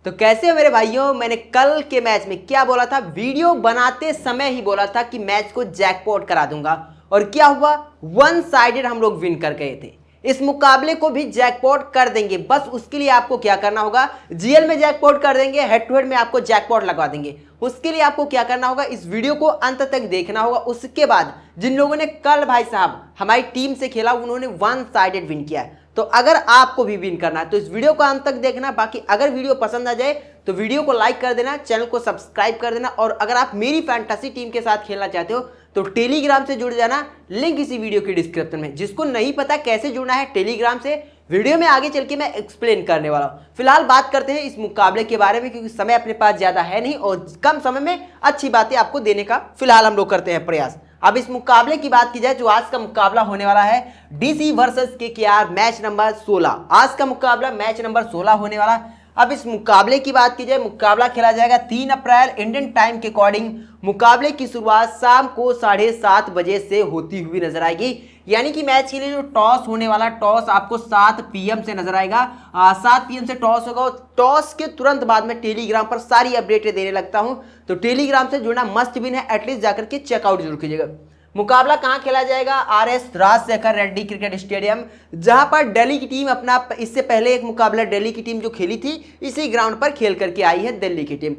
तो कैसे हो मेरे भाइयों, मैंने कल के मैच में क्या बोला था, वीडियो बनाते समय ही बोला था कि मैच को जैकपॉट करा दूंगा। और क्या हुआ, वन साइडेड हम लोग विन कर गए थे। इस मुकाबले को भी जैकपॉट कर देंगे। बस उसके लिए आपको क्या करना होगा, जीएल में जैकपॉट कर देंगे, हेड टू हेड में आपको जैकपॉट लगवा देंगे। उसके लिए आपको क्या करना होगा, इस वीडियो को अंत तक देखना होगा। उसके बाद जिन लोगों ने कल भाई साहब हमारी टीम से खेला, उन्होंने वन साइडेड विन किया है। तो अगर आपको भी विन करना है तो इस वीडियो को अंत तक देखना। बाकी अगर वीडियो पसंद आ जाए तो वीडियो को लाइक कर देना, चैनल को सब्सक्राइब कर देना। और अगर आप मेरी फैंटेसी टीम के साथ खेलना चाहते हो तो टेलीग्राम से जुड़ जाना, लिंक इसी वीडियो के डिस्क्रिप्शन में। जिसको नहीं पता कैसे जुड़ना है टेलीग्राम से, वीडियो में आगे चल के मैं एक्सप्लेन करने वाला हूं। फिलहाल बात करते हैं इस मुकाबले के बारे में, क्योंकि समय अपने पास ज्यादा है नहीं और कम समय में अच्छी बातें आपको देने का फिलहाल हम लोग करते हैं प्रयास। अब इस मुकाबले की बात की जाए, जो आज का मुकाबला होने वाला है DC versus KKR, match number 16। आज का मुकाबला मैच नंबर 16 होने वाला। अब इस मुकाबले की बात की जाए, मुकाबला खेला जाएगा 3 अप्रैल इंडियन टाइम के अकॉर्डिंग। मुकाबले की शुरुआत शाम को 7:30 बजे से होती हुई नजर आएगी। यानी कि मैच के लिए जो टॉस होने वाला, टॉस आपको 7 PM से नजर आएगा। 7 PM से टॉस होगा। टॉस के तुरंत बाद में टेलीग्राम पर सारी अपडेटें देने लगता हूं, तो टेलीग्राम से जुड़ना मस्ट विन है। एटलीस्ट जाकर के चेकआउट जरूर कीजिएगा। मुकाबला कहां खेला जाएगा, RS Rajasekhara Reddy cricket stadium, जहां पर दिल्ली की टीम अपना, इससे पहले एक मुकाबला दिल्ली की टीम जो खेली थी इसी ग्राउंड पर खेल करके आई है दिल्ली की टीम।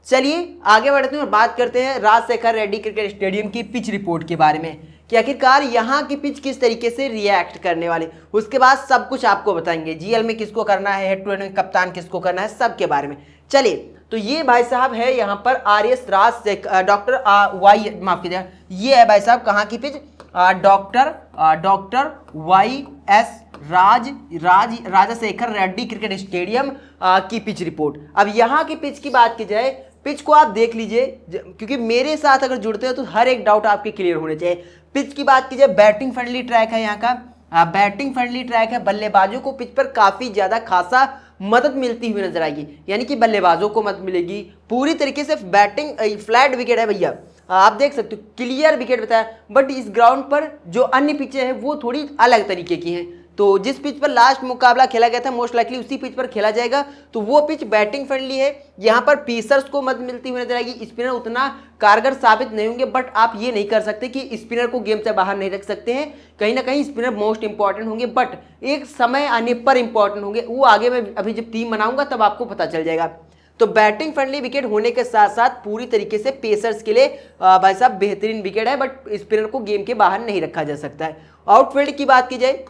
चलिए आगे बढ़ते हैं और बात करते हैं राजशेखर रेड्डी क्रिकेट स्टेडियम की पिच रिपोर्ट के बारे में कि आखिरकार यहाँ की पिच किस तरीके से रिएक्ट करने वाली। उसके बाद सब कुछ आपको बताएंगे, जीएल में किसको करना है, हेड टू हेड में कप्तान किसको करना है, सब के बारे में। चलिए, तो ये भाई साहब है यहाँ पर आरएस राजशेखर, डॉक्टर वाई, माफ कीजिएगा, ये है भाई साहब कहाँ की pitch, doctor Y S Rajasekhara Reddy cricket stadium की पिच रिपोर्ट। अब यहाँ की पिच की बात की जाए, पिच को आप देख लीजिए, क्योंकि मेरे साथ अगर जुड़ते हो तो हर एक डाउट आपके क्लियर होने चाहिए। पिच की बात की जाए, बैटिंग फ्रेंडली ट्रैक है यहाँ का, बैटिंग फ्रेंडली ट्रैक है। बल्लेबाजों को पिच पर काफी ज्यादा खासा मदद मिलती हुई नजर आएगी, यानी कि बल्लेबाजों को मदद मिलेगी पूरी तरीके से। बैटिंग फ्लैट विकेट है भैया, आप देख सकते हो, क्लियर विकेट बताया। बट इस ग्राउंड पर जो अन्य पिचें हैं वो थोड़ी अलग तरीके की हैं। तो जिस पिच पर लास्ट मुकाबला खेला गया था मोस्ट लाइकली उसी पिच पर खेला जाएगा, तो वो पिच बैटिंग फ्रेंडली है। यहाँ पर पेसर्स को मदद मिलती हुई नजर आएगी। स्पिनर उतना कारगर साबित नहीं होंगे, बट आप ये नहीं कर सकते कि स्पिनर को गेम से बाहर नहीं रख सकते हैं। कहीं ना कहीं स्पिनर मोस्ट इंपॉर्टेंट होंगे, बट एक समय आने पर इंपॉर्टेंट होंगे। वो आगे मैं अभी जब टीम बनाऊंगा तब आपको पता चल जाएगा। तो बैटिंग फ्रेंडली विकेट होने के साथ साथ पूरी तरीके से पेसर्स के लिए भाई साहब बेहतरीन विकेट है, बट स्पिनर को गेम के बाहर नहीं रखा जा सकता है। आउटफील्ड की बात की जाए,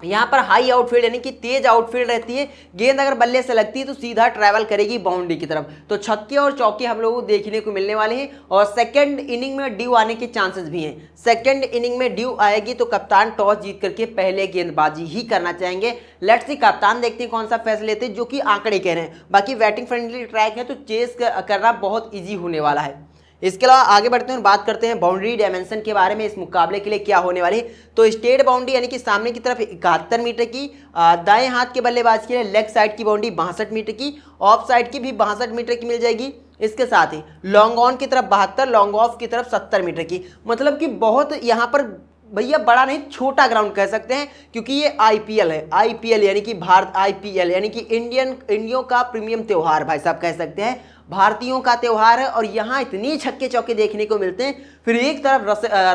यहाँ पर हाई आउटफील्ड यानी कि तेज आउटफील्ड रहती है। गेंद अगर बल्ले से लगती है तो सीधा ट्रैवल करेगी बाउंड्री की तरफ। तो छक्के और चौके हम लोगों को देखने को मिलने वाले हैं। और सेकंड इनिंग में ड्यू आने के चांसेस भी हैं। सेकंड इनिंग में ड्यू आएगी तो कप्तान टॉस जीत करके पहले गेंदबाजी ही करना चाहेंगे। लेट्स सी कप्तान देखते हैं कौन सा फैसला लेते हैं, जो कि आंकड़े कह रहे हैं। बाकी बैटिंग फ्रेंडली ट्रैक है तो चेस करना बहुत ईजी होने वाला है। इसके अलावा आगे बढ़ते हैं और बात करते हैं बाउंड्री डायमेंशन के बारे में। इस मुकाबले के लिए क्या होने वाली है, तो स्टेट बाउंड्री यानी कि सामने की तरफ 71 मीटर की, दाएं हाथ के बल्लेबाज के लिए लेग साइड की बाउंड्री 62 मीटर की, ऑफ साइड की भी 62 मीटर की मिल जाएगी। इसके साथ ही लॉन्ग ऑन की तरफ 72, लॉन्ग ऑफ की तरफ 70 मीटर की। मतलब कि बहुत यहाँ पर भैया बड़ा नहीं, छोटा ग्राउंड कह सकते हैं, क्योंकि ये आईपीएल है। आईपीएल यानी कि भारत, आईपीएल यानी कि इंडियों का प्रीमियम त्योहार भाई साहब कह सकते हैं, भारतीयों का त्योहार है। और यहाँ इतनी छक्के चौके देखने को मिलते हैं। फिर एक तरफ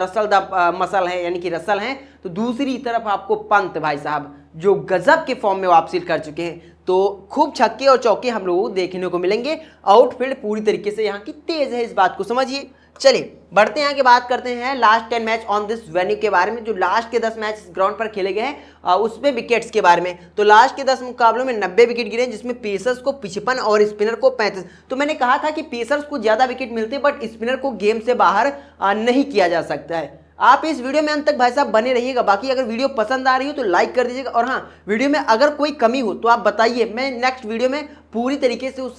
रसल द मसल है यानी कि रसल हैं, तो दूसरी तरफ आपको पंत भाई साहब जो गजब के फॉर्म में वापसी कर चुके हैं। तो खूब छक्के और चौके हम लोगों को देखने को मिलेंगे। आउटफील्ड पूरी तरीके से यहाँ की तेज है, इस बात को समझिए। चलिए बढ़ते हैं आगे, बात करते हैं last 10 match on this venue के बारे में। जो लास्ट के 10 मैच ग्राउंड पर खेले गए हैं उसमें विकेट्स के बारे में। तो लास्ट के 10 मुकाबलों में 90 विकेट गिरे, जिसमें पेसर्स को 55 और स्पिनर को 35। तो मैंने कहा था कि पेसर्स को ज्यादा विकेट मिलते हैं, बट स्पिनर को गेम से बाहर नहीं किया जा सकता है। आप इस वीडियो में अंत तक भाई साहब बने रहिएगा। बाकी अगर वीडियो पसंद आ रही हो तो लाइक कर दीजिएगा। और हाँ, वीडियो में अगर कोई कमी हो तो आप बताइए, मैं नेक्स्ट वीडियो में पूरी तरीके से उस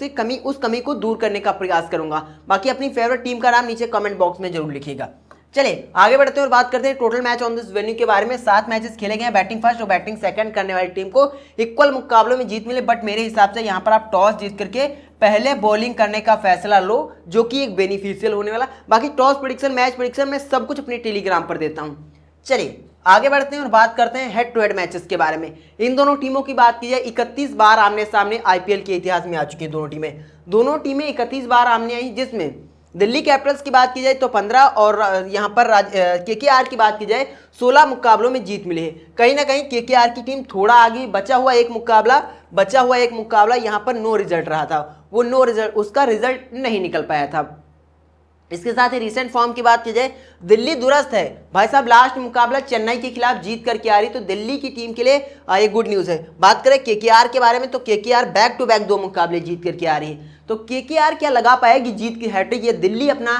कमी को दूर करने का प्रयास करूंगा। बाकी अपनी फेवरेट टीम का नाम नीचे कमेंट बॉक्स में जरूर लिखिएगा। चलिए आगे बढ़ते हैं और बात करते हैं total match on this venue के बारे में। 7 मैचेस खेले गए हैं। बैटिंग फर्स्ट और बैटिंग सेकंड करने वाली टीम को इक्वल मुकाबलों में जीत मिले, बट मेरे हिसाब से यहाँ पर आप टॉस जीत करके पहले बॉलिंग करने का फैसला लो, जो कि एक बेनिफिशियल होने वाला। बाकी टॉस प्रेडिक्शन, मैच प्रेडिक्शन मैं सब कुछ अपने टेलीग्राम पर देता हूँ। चलिए आगे बढ़ते हैं और बात करते हैं हेड टू हेड मैचेस के बारे में। इन दोनों टीमों की बात की जाए 31 बार आमने सामने आईपीएल के इतिहास में आ चुकी हैं दोनों टीमें 31 बार आमने आई, जिसमें दिल्ली कैपिटल्स की बात की जाए तो 15 और यहाँ पर केकेआर की बात की जाए 16 मुकाबलों में जीत मिली है। कहीं ना कहीं केकेआर की टीम थोड़ा आगे, बचा हुआ एक मुकाबला यहाँ पर नो रिजल्ट रहा था, वो नो रिजल्ट, उसका रिजल्ट नहीं निकल पाया था। इसके साथ ही रिसेंट फॉर्म की बात की जाए दिल्ली दुरुस्त है भाई साहब, लास्ट मुकाबला चेन्नई के खिलाफ जीत करके आ रही, तो दिल्ली की टीम के लिए ये गुड न्यूज़ है। बात करें केकेआर के बारे में तो केकेआर बैक टू बैक 2 मुकाबले जीत करके आ रही है, तो केकेआर क्या लगा पाएगी जीत की हैट्रिक, ये दिल्ली अपना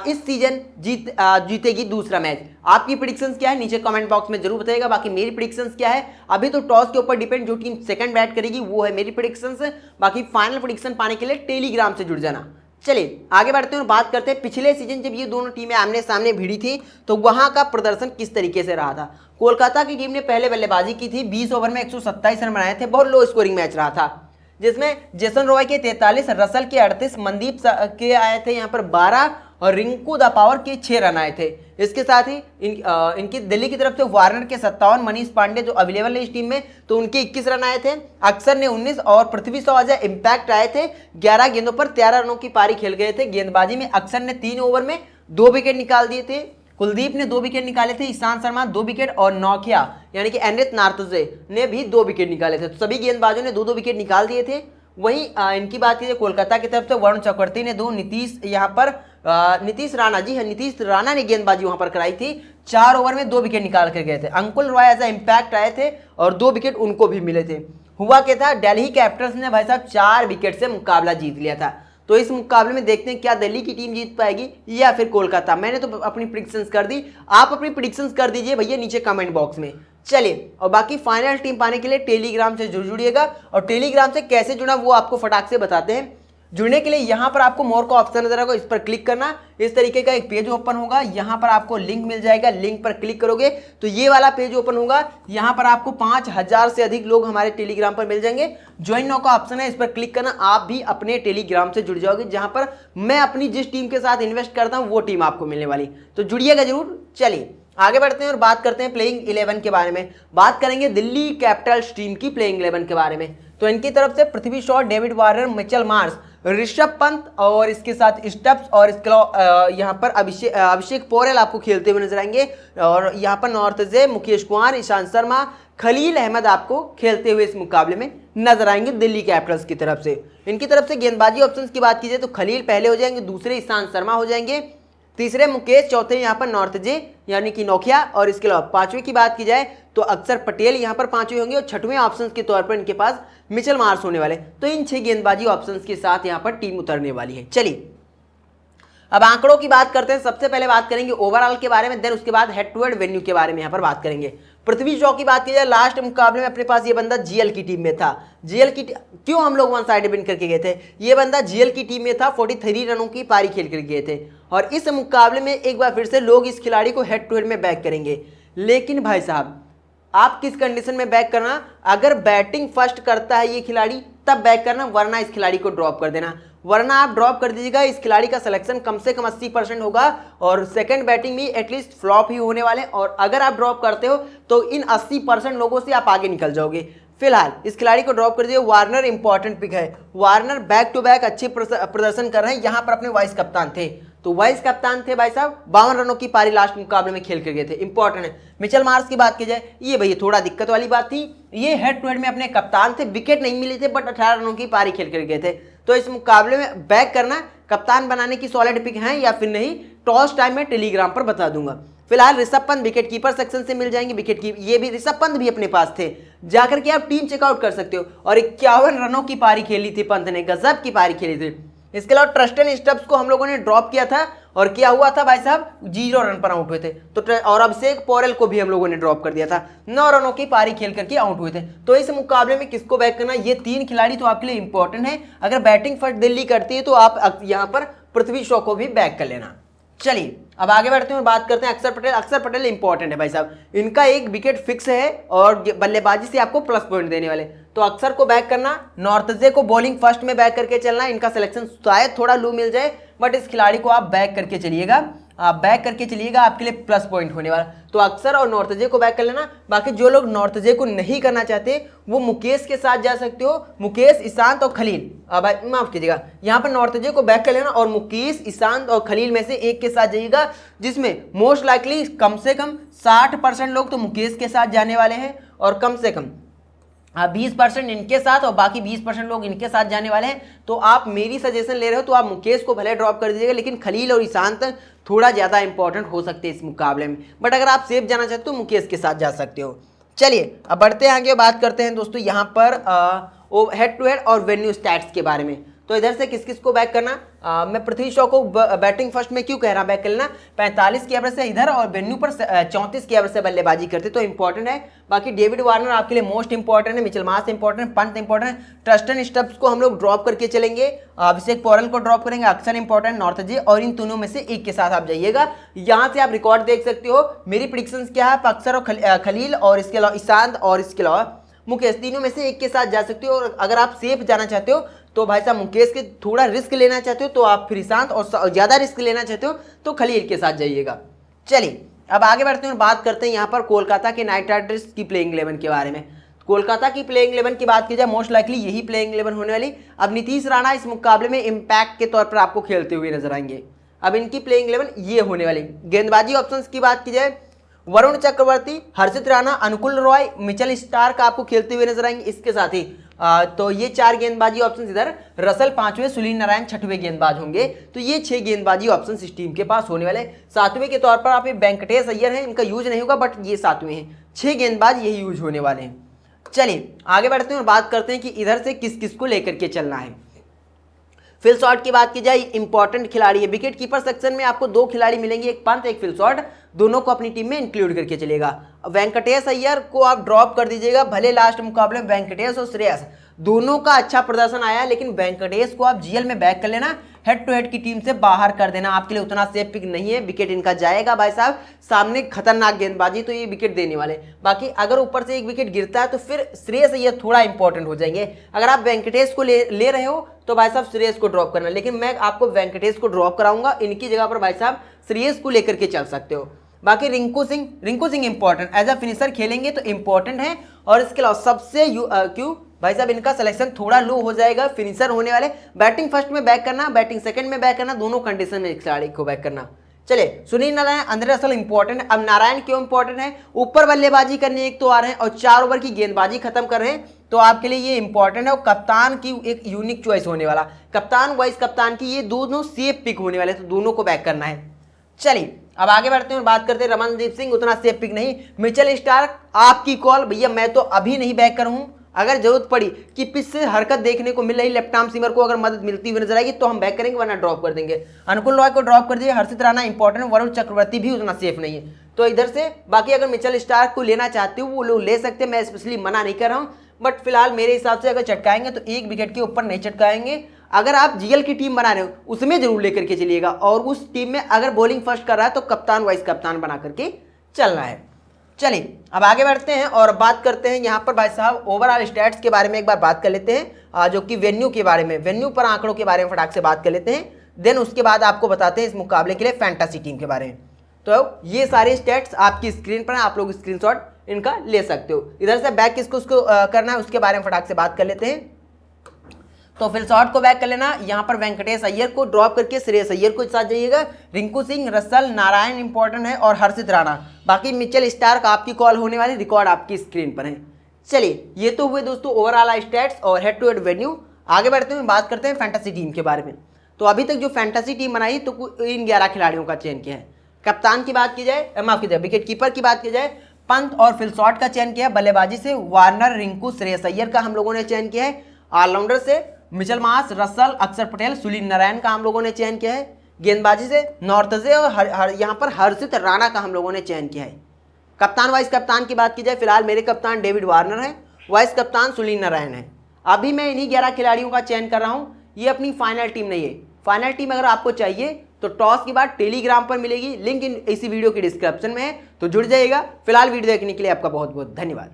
इस सीजन जीतेगी दूसरा मैच। आपकी प्रेडिक्शंस क्या है नीचे कमेंट बॉक्स में जरूर बताइएगा। बाकी मेरी प्रेडिक्शंस क्या है, अभी तो टॉस के ऊपर डिपेंड, जो टीम सेकंड बैट करेगी वो है मेरी प्रेडिक्शंस। बाकी फाइनल प्रेडिक्शन पाने के लिए टेलीग्राम से जुड़ जाना। चलिए आगे बढ़ते हैं और बात करते हैं पिछले सीजन जब ये दोनों टीमें आमने सामने भिड़ी थी तो वहां का प्रदर्शन किस तरीके से रहा था। कोलकाता की टीम ने पहले बल्लेबाजी की थी, 20 ओवर में 127 रन बनाए थे, बहुत लो स्कोरिंग मैच रहा था, जिसमें जेसन रॉय के 43, रसल के 38, मनदीप के आए थे यहाँ पर 12 और रिंकू द पावर के 6 रन आए थे। इसके साथ ही इनकी दिल्ली की तरफ से वार्नर के 57, मनीष पांडे जो अवेलेबल है इस टीम में तो उनके 21 रन आए थे, अक्षर ने 19 और पृथ्वी शॉ एज इम्पैक्ट आए थे, 11 गेंदों पर 13 रनों की पारी खेल गए थे। गेंदबाजी में अक्षर ने 3 ओवर में 2 विकेट निकाल दिए थे, कुलदीप ने 2 विकेट निकाले थे, ईशांत शर्मा 2 विकेट और नौखिया यानी कि एनरिक नार्तुजे ने भी 2 विकेट निकाले थे, तो सभी गेंदबाजों ने 2-2 विकेट निकाल दिए थे। वहीं इनकी बात कीजिए कोलकाता की तरफ से वरुण चक्रवर्ती ने 2, नीतीश राणा ने गेंदबाजी वहां पर कराई थी, 4 ओवर में 2 विकेट निकाल कर गए थे। अंकुल रॉय एज इम्पैक्ट आए थे और 2 विकेट उनको भी मिले थे। हुआ क्या था, दिल्ली कैपिटल्स ने भाई साहब 4 विकेट से मुकाबला जीत लिया था। तो इस मुकाबले में देखते हैं क्या दिल्ली की टीम जीत पाएगी या फिर कोलकाता। मैंने तो अपनी प्रेडिक्शंस कर दी, आप अपनी प्रेडिक्शंस कर दीजिए भैया नीचे कमेंट बॉक्स में। चलिए और बाकी फाइनल टीम पाने के लिए टेलीग्राम से जुड़िएगा, और टेलीग्राम से कैसे जुड़ना वो आपको फटाक से बताते हैं। जुड़ने के लिए यहाँ पर आपको मोर का ऑप्शन नजर आएगा, इस पर क्लिक करना, इस तरीके का एक पेज ओपन होगा, यहाँ पर आपको लिंक मिल जाएगा, लिंक पर क्लिक करोगे तो ये वाला पेज ओपन होगा। यहाँ पर आपको 5000 से अधिक लोग हमारे टेलीग्राम पर मिल जाएंगे, ज्वाइन नाउ का ऑप्शन है, इस पर क्लिक करना, आप भी अपने टेलीग्राम से जुड़ जाओगे, जहां पर मैं अपनी जिस टीम के साथ इन्वेस्ट करता हूं वो टीम आपको मिलने वाली, तो जुड़िएगा जरूर। चलिए आगे बढ़ते हैं और बात करते हैं प्लेइंग 11 के बारे में। बात करेंगे दिल्ली कैपिटल्स टीम की प्लेइंग 11 के बारे में। तो इनकी तरफ से Prithvi Shaw, David Warner, Mitchell Marsh, Rishabh Pant और इसके साथ स्टब्स और इसके यहाँ पर अभिषेक पोरेल आपको खेलते हुए नजर आएंगे, और यहाँ पर नॉर्थजे, मुकेश कुमार, ईशांत शर्मा, खलील अहमद आपको खेलते हुए इस मुकाबले में नजर आएंगे दिल्ली कैपिटल्स की तरफ से। इनकी तरफ से गेंदबाजी ऑप्शंस की बात कीजिए तो खलील पहले हो जाएंगे, दूसरे ईशांत शर्मा हो जाएंगे, तीसरे मुकेश, चौथे यहाँ पर नॉर्थजे यानी कि नौखिया, और इसके अलावा पांचवें की बात की जाए तो अक्षर पटेल यहाँ पर पांचवें होंगे, और छठवें ऑप्शंस के तौर पर इनके पास मिचेल मार्श होने वाले। तो इन 6 गेंदबाजी ऑप्शंस के साथ यहाँ पर टीम उतरने वाली है। चलिए अब आंकड़ों की बात करते हैं। सबसे पहले बात करेंगे ओवरऑल के बारे में, देन उसके बाद हेड टू हेड वेन्यू के बारे में यहाँ पर बात करेंगे। पृथ्वी शॉ की बात की जाए, लास्ट मुकाबले में अपने पास ये बंदा जीएल की टीम में था। जीएल की क्यों हम लोग वन साइड विन करके गए थे, ये बंदा जीएल की टीम में था, 43 रनों की पारी खेल कर गए थे, और इस मुकाबले में एक बार फिर से लोग इस खिलाड़ी को हेड टू हेड में बैक करेंगे। लेकिन भाई साहब आप किस कंडीशन में बैक करना, अगर बैटिंग फर्स्ट करता है ये खिलाड़ी तब बैक करना, वरना इस खिलाड़ी को ड्रॉप कर देना, वरना आप ड्रॉप कर दीजिएगा। इस खिलाड़ी का सिलेक्शन कम से कम 80% होगा, और सेकंड बैटिंग भी एटलीस्ट फ्लॉप ही होने वाले, और अगर आप ड्रॉप करते हो तो इन 80% लोगों से आप आगे निकल जाओगे। फिलहाल इस खिलाड़ी को ड्रॉप कर दिए। वार्नर इंपॉर्टेंट पिक है, वार्नर बैक टू बैक अच्छे प्रदर्शन कर रहे हैं, यहाँ पर अपने वाइस कप्तान थे, तो वाइस कप्तान थे भाई साहब, 52 रनों की पारी लास्ट मुकाबले में खेल कर गए थे, इंपॉर्टेंट है। मिचेल मार्श की बात की जाए, ये भैया थोड़ा दिक्कत वाली बात थी, ये हेड टू हेड में अपने कप्तान थे, विकेट नहीं मिले थे, बट 18 रनों की पारी खेल कर गए थे। तो इस मुकाबले में बैक करना, कप्तान बनाने की सॉलिड पिक है या फिर नहीं, टॉस टाइम में टेलीग्राम पर बता दूंगा। फिलहाल Rishabh Pant wicket keeper section से मिल जाएंगे, विकेट की ये भी ऋषभ पंत भी अपने पास थे, जाकर के आप टीम चेकआउट कर सकते हो। और 51 रनों की पारी खेली थी पंत ने, गजब की पारी खेली थी। इसके अलावा ट्रस्टन स्टब्स को हम लोगों ने ड्रॉप किया था, और क्या हुआ था भाई साहब, 0 रन पर आउट हुए थे। तो और अभिषेक पोरेल को भी हम लोगों ने ड्रॉप कर दिया था, 9 रनों की पारी खेल करके आउट हुए थे। तो इस मुकाबले में किसको बैक करना, ये 3 खिलाड़ी तो आपके लिए इंपॉर्टेंट है। अगर बैटिंग फर्स्ट दिल्ली करती है तो आप यहाँ पर पृथ्वी शॉ को भी बैक कर लेना। चलिए अब आगे बढ़ते हैं और बात करते हैं अक्षर पटेल। अक्षर पटेल इंपॉर्टेंट है भाई साहब, इनका एक विकेट फिक्स है और बल्लेबाजी से आपको प्लस पॉइंट देने वाले, तो अक्षर को बैक करना। नॉर्थजे को बॉलिंग फर्स्ट में बैक करके चलना, इनका सिलेक्शन शायद थोड़ा लू मिल जाए, बट इस खिलाड़ी को आप बैक करके चलिएगा। बैक करके चलिएगा, आपके लिए प्लस पॉइंट होने वाला। तो अक्सर और नॉर्थजे को बैक कर लेना। बाकी जो लोग नॉर्थजे को नहीं करना चाहते वो मुकेश के साथ जा सकते हो, मुकेश, ईशांत और खलील, भाई माफ कीजिएगा, यहाँ पर नॉर्थजे को बैक कर लेना और मुकेश, ईशांत और खलील में से एक के साथ जाइएगा, जिसमें मोस्ट लाइकली कम से कम 60% लोग तो मुकेश के साथ जाने वाले हैं और कम से कम 20% इनके साथ और बाकी 20% लोग इनके साथ जाने वाले हैं। तो आप मेरी सजेशन ले रहे हो तो आप मुकेश को भले ड्रॉप कर दीजिएगा, लेकिन खलील और ईशांत थोड़ा ज़्यादा इंपॉर्टेंट हो सकते हैं इस मुकाबले में। बट अगर आप सेफ जाना चाहते हो मुकेश के साथ जा सकते हो। चलिए अब बढ़ते हैं आगे, बात करते हैं दोस्तों यहाँ पर हेड टू हेड और वेन्यू स्टैट्स के बारे में। तो इधर से किस किस को बैक करना, मैं पृथ्वी शॉ को बैटिंग फर्स्ट में क्यों कह रहा बैक कर लेना, 45 की एवरेज से इधर और वेन्यू पर 34 की एवरेज से बल्लेबाजी करते तो इंपॉर्टेंट है। बाकी डेविड वार्नर आपके लिए मोस्ट इंपॉर्टेंट है, मिचेल मार्श इंपॉर्टेंट है, पंत इंपॉर्टेंट है, ट्रस्टन स्टब्स को हम लोग ड्रॉप करके चलेंगे, अभिषेक पौरल को ड्रॉप करेंगे, अक्सर इंपॉर्टेंट, नॉर्थजे, और इन दोनों में से एक के साथ आप जाइएगा। यहाँ से आप रिकॉर्ड देख सकते हो मेरी प्रिडिक्शंस क्या है, अक्सर और खलील और इसके अलावा ईशांत और इसके अलावा मुकेश, तीनों में से एक के साथ जा सकते हो। और अगर आप सेफ जाना चाहते हो तो भाई साहब मुकेश के थोड़ा रिस्क लेना चाहते हो तो आप फिर ईशांत, और ज़्यादा रिस्क लेना चाहते हो तो खलील के साथ जाइएगा। चलिए अब आगे बढ़ते हैं, बात करते हैं यहाँ पर कोलकाता के नाइट राइडर्स की प्लेइंग 11 के बारे में। कोलकाता की प्लेइंग 11 की बात की जाए, मोस्ट लाइकली यही प्लेइंग 11 होने वाली। अब नीतीश राणा इस मुकाबले में इम्पैक्ट के तौर पर आपको खेलते हुए नजर आएंगे। अब इनकी प्लेइंग 11 ये होने वाली। गेंदबाजी ऑप्शंस की बात की जाए, वरुण चक्रवर्ती, हर्षित राणा, अनुकुल रॉय, मिचेल स्टार्क आपको खेलते हुए नजर आएंगे। इसके साथ ही तो ये 4 गेंदबाजी ऑप्शंस इधर, रसल 5वें, सुनील नारायण 6वें गेंदबाज होंगे। तो ये 6 गेंदबाजी ऑप्शंस इस टीम के पास होने वाले। 7वें के तौर पर आप वेंकटेश अय्यर हैं, इनका यूज नहीं होगा, बट ये 7वें हैं। 6 गेंदबाज यही यूज होने वाले हैं। चलिए आगे बढ़ते हैं और बात करते हैं कि इधर से किस किस को लेकर के चलना है। फिल शॉट की बात की जाए, इंपॉर्टेंट खिलाड़ी है। विकेट कीपर सेक्शन में आपको 2 खिलाड़ी मिलेंगे, एक पंत एक फिल शॉट, दोनों को अपनी टीम में इंक्लूड करके चलेगा। वेंकटेश अय्यर को आप ड्रॉप कर दीजिएगा, भले लास्ट मुकाबले में वेंकटेश और श्रेयस दोनों का अच्छा प्रदर्शन आया, लेकिन वेंकटेश को आप जीएल में बैक कर लेना, हेड टू हेड की टीम से बाहर कर देना, आपके लिए उतना सेफ पिक नहीं है। विकेट इनका जाएगा भाई साहब, सामने खतरनाक गेंदबाजी, तो ये विकेट देने वाले। बाकी अगर ऊपर से एक विकेट गिरता है तो फिर श्रेयस अय्यर थोड़ा इंपॉर्टेंट हो जाएंगे। अगर आप वेंकटेश को ले रहे हो तो भाई साहब श्रेयस को ड्रॉप करना, लेकिन मैं आपको वेंकटेश को ड्रॉप कराऊंगा, इनकी जगह पर भाई साहब श्रेयस को लेकर के चल सकते हो। बाकी Rinku Singh important as a finisher खेलेंगे तो इंपॉर्टेंट है। और इसके अलावा सबसे क्यों भाई साहब इनका सिलेक्शन थोड़ा लो हो जाएगा, फिनिशर होने वाले। बैटिंग फर्स्ट में बैक करना, बैटिंग सेकंड में बैक करना, दोनों कंडीशन में खिलाड़ी को बैक करना। चलिए सुनील नारायण, अंदर असल इंपॉर्टेंट है। अब नारायण क्यों इंपॉर्टेंट है, ऊपर बल्लेबाजी करने एक तो आ रहे हैं और 4 ओवर की गेंदबाजी खत्म कर रहे हैं, तो आपके लिए ये इंपॉर्टेंट है। और कप्तान की एक यूनिक चॉइस होने वाला, कप्तान वाइस कप्तान की ये दोनों सेफ पिक होने वाले, तो दोनों को बैक करना है। चलिए अब आगे बढ़ते हैं और बात करते हैं रमनदीप सिंह, उतना सेफ पिक नहीं। मिचेल स्टार्क आपकी कॉल भैया, मैं तो अभी नहीं बैक करूँ, अगर जरूरत पड़ी कि पिच से हरकत देखने को मिल रही, लेफ्ट आर्म सीमर को अगर मदद मिलती हुई नजर आएगी तो हम बैक करेंगे, वरना ड्रॉप कर देंगे। अनुकुल रॉय को ड्रॉप कर दिए, हर्षित राणा इंपॉर्टेंट, वरुण चक्रवर्ती भी उतना सेफ नहीं है, तो इधर से बाकी अगर मिचेल स्टार्क को लेना चाहते हो वो लोग ले सकते हैं, मैं स्पेशली मना नहीं कर रहा हूँ। बट फिलहाल मेरे हिसाब से अगर चटकाएंगे तो 1 विकेट के ऊपर नहीं चटकाएंगे। अगर आप जीएल की टीम बना रहे हो उसमें जरूर लेकर के चलिएगा, और उस टीम में अगर बॉलिंग फर्स्ट कर रहा है तो कप्तान वाइस कप्तान बना करके चलना है। चलिए अब आगे बढ़ते हैं और बात करते हैं यहाँ पर भाई साहब ओवरऑल स्टैट्स के बारे में एक बार बात कर लेते हैं, जो कि वेन्यू के बारे में, वेन्यू पर आंकड़ों के बारे में फटाक से बात कर लेते हैं। देन उसके बाद आपको बताते हैं इस मुकाबले के लिए फैंटेसी टीम के बारे में। तो ये सारे स्टैट्स आपकी स्क्रीन पर हैं, आप लोग स्क्रीनशॉट इनका ले सकते हो। इधर से बैक किसको करना है उसके बारे में फटाक से बात कर लेते हैं। तो फिल शॉट को बैक कर लेना, यहाँ पर वेंकटेश अय्यर को ड्रॉप करके श्रेयस अय्यर को साथ जाइएगा। रिंकू सिंह, रसल, नारायण इंपॉर्टेंट है और हर्षित राणा। बाकी मिचेल स्टार्क आपकी कॉल होने वाली, रिकॉर्ड आपकी स्क्रीन पर है। चलिए ये तो हुए दोस्तों ओवरऑल स्टैट्स और हेड टू हेड वेन्यू। आगे बढ़ते हुए बात करते हैं फैंटेसी टीम के बारे में। तो अभी तक जो फैंटेसी टीम बनाई तो इन 11 खिलाड़ियों का चयन किया है। कप्तान की बात की जाए, माफ कीजिए विकेट कीपर की बात की जाए, पंत और फिल शॉट का चयन किया है। बल्लेबाजी से वार्नर, रिंकू, श्रेयस अय्यर का हम लोगों ने चयन किया है। ऑलराउंडर से मिचेल मार्श, रसल, अक्षर पटेल, सुनील नारायण का हम लोगों ने चयन किया है। गेंदबाजी से नॉर्थजे और यहाँ पर हर्षित राणा का हम लोगों ने चयन किया है। कप्तान वाइस कप्तान की बात की जाए, फिलहाल मेरे कप्तान डेविड वार्नर है, वाइस कप्तान सुनील नारायण है। अभी मैं इन्हीं 11 खिलाड़ियों का चयन कर रहा हूँ, ये अपनी फाइनल टीम नहीं है। फाइनल टीम अगर आपको चाहिए तो टॉस के बाद टेलीग्राम पर मिलेगी, लिंक इसी वीडियो के डिस्क्रिप्शन में है, तो जुड़ जाइएगा। फिलहाल वीडियो देखने के लिए आपका बहुत बहुत धन्यवाद।